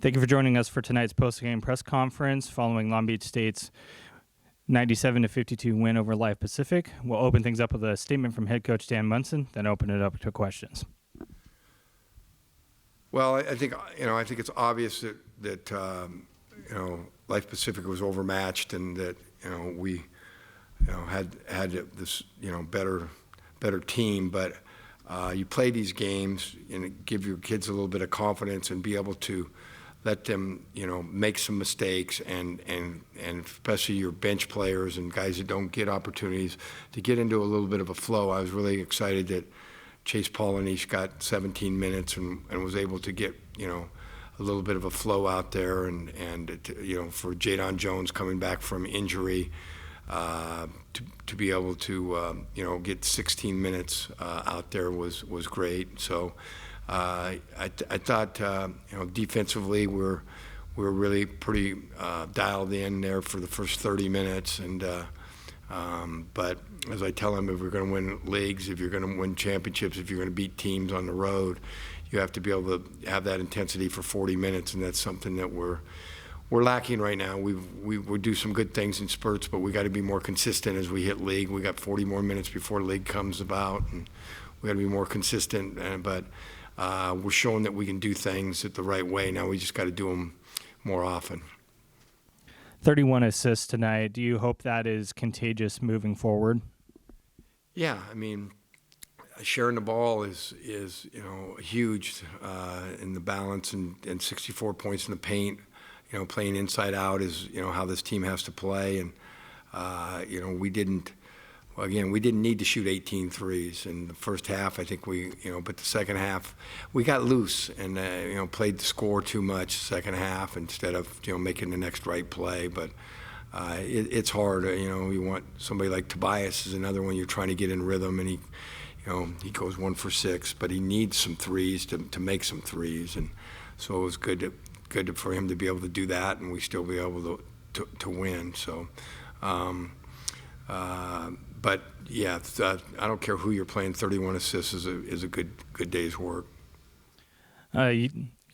Thank you for joining us for tonight's post-game press conference following Long Beach State's 97-52 win over Life Pacific. We'll open things up with a statement from head coach Dan Munson, then open it up to questions. Well, I think it's obvious that Life Pacific was overmatched, and that we had this better team, but you play these games and give your kids a little bit of confidence and be able to let them make some mistakes, and especially your bench players and guys that don't get opportunities to get into a little bit of a flow. I was really excited that Chase Pollinish got 17 minutes and was able to get a little bit of a flow out there, and for Jadon Jones coming back from injury to be able to get 16 minutes out there was great. So I thought defensively we're really pretty dialed in there for the first 30 minutes, and but as I tell them, if we're going to win leagues, if you're going to win championships, if you're going to beat teams on the road, you have to be able to have that intensity for 40 minutes, and that's something that we're lacking right now. We do some good things in spurts, but we got to be more consistent as we hit league. We got 40 more minutes before league comes about, and we got to be more consistent. But we're showing that we can do things the right way. Now we just got to do them more often. 31 assists tonight. Do you hope that is contagious moving forward? Yeah, I mean, sharing the ball is huge in the balance, and 64 points in the paint. Playing inside out is how this team has to play, and we didn't need to shoot 18 threes in the first half. I think but the second half we got loose and played the score too much second half instead of making the next right play. But it's hard. You want somebody like Tobias is another one you're trying to get in rhythm, and he goes 1 for 6, but he needs some threes to make some threes, and so it was good for him to be able to do that, and we still be able to win. So. But yeah, I don't care who you're playing. 31 assists is a good day's work. You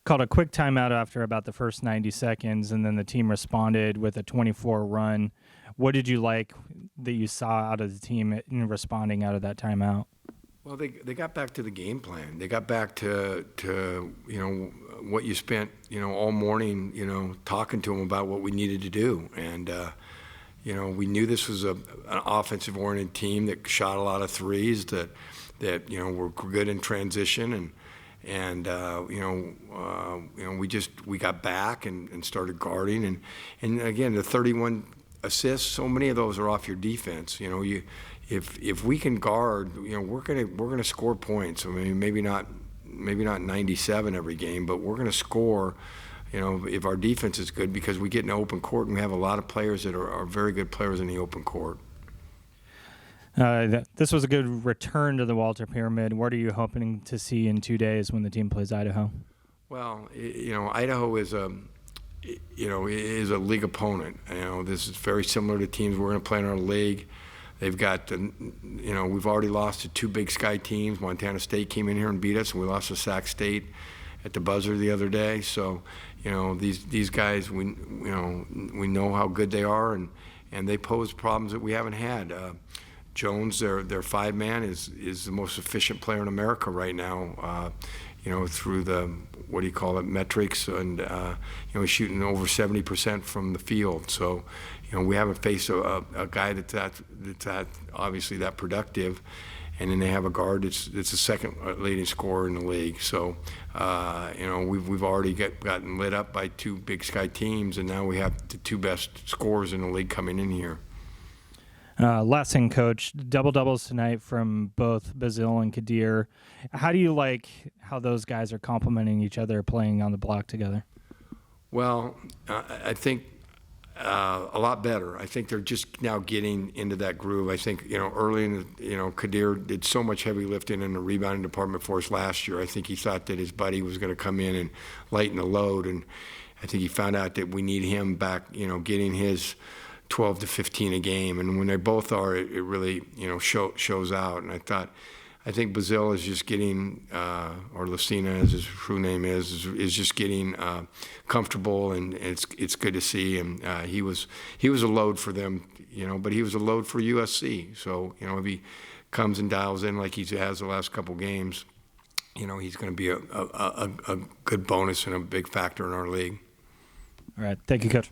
called a quick timeout after about the first 90 seconds, and then the team responded with a 24 run. What did you like that you saw out of the team in responding out of that timeout? Well, they got back to the game plan. They got back to what you spent all morning talking to them about what we needed to do, and. We knew this was an offensive-oriented team that shot a lot of threes, that were good in transition, and we got back and started guarding, and again the 31 assists, so many of those are off your defense. If we can guard, we're gonna score points. I mean, maybe not 97 every game, but we're gonna score. If our defense is good, because we get in the open court and we have a lot of players that are very good players in the open court. This was a good return to the Walter Pyramid. What are you hoping to see in 2 days when the team plays Idaho? Well, Idaho is a league opponent. This is very similar to teams we're going to play in our league. They've got, we've already lost to 2 Big Sky teams. Montana State came in here and beat us, and we lost to Sac State at the buzzer the other day. So, these guys, we know how good they are, and they pose problems that we haven't had. Jones, their 5-man, is the most efficient player in America right now. Through the metrics, and he's shooting over 70% from the field. So, we haven't faced a guy that's obviously that productive. And then they have a guard that's the second leading scorer in the league. So, we've already gotten lit up by 2 Big Sky teams, and now we have the 2 best scorers in the league coming in here. Last thing, Coach, double-doubles tonight from both Bazil and Kadir. How do you like how those guys are complementing each other, playing on the block together? Well, I think a lot better. I think they're just now getting into that groove. I think, early in the, Kadir did so much heavy lifting in the rebounding department for us last year. I think he thought that his buddy was going to come in and lighten the load, and I think he found out that we need him back, getting his 12 to 15 a game. And when they both are, it really, shows out. And I thought I think Bazile is just getting, or Lucina, as his true name is just getting comfortable, and it's good to see him. He was a load for them, but he was a load for USC. So if he comes and dials in like he has the last couple games, he's going to be a good bonus and a big factor in our league. All right. Thank you, Coach.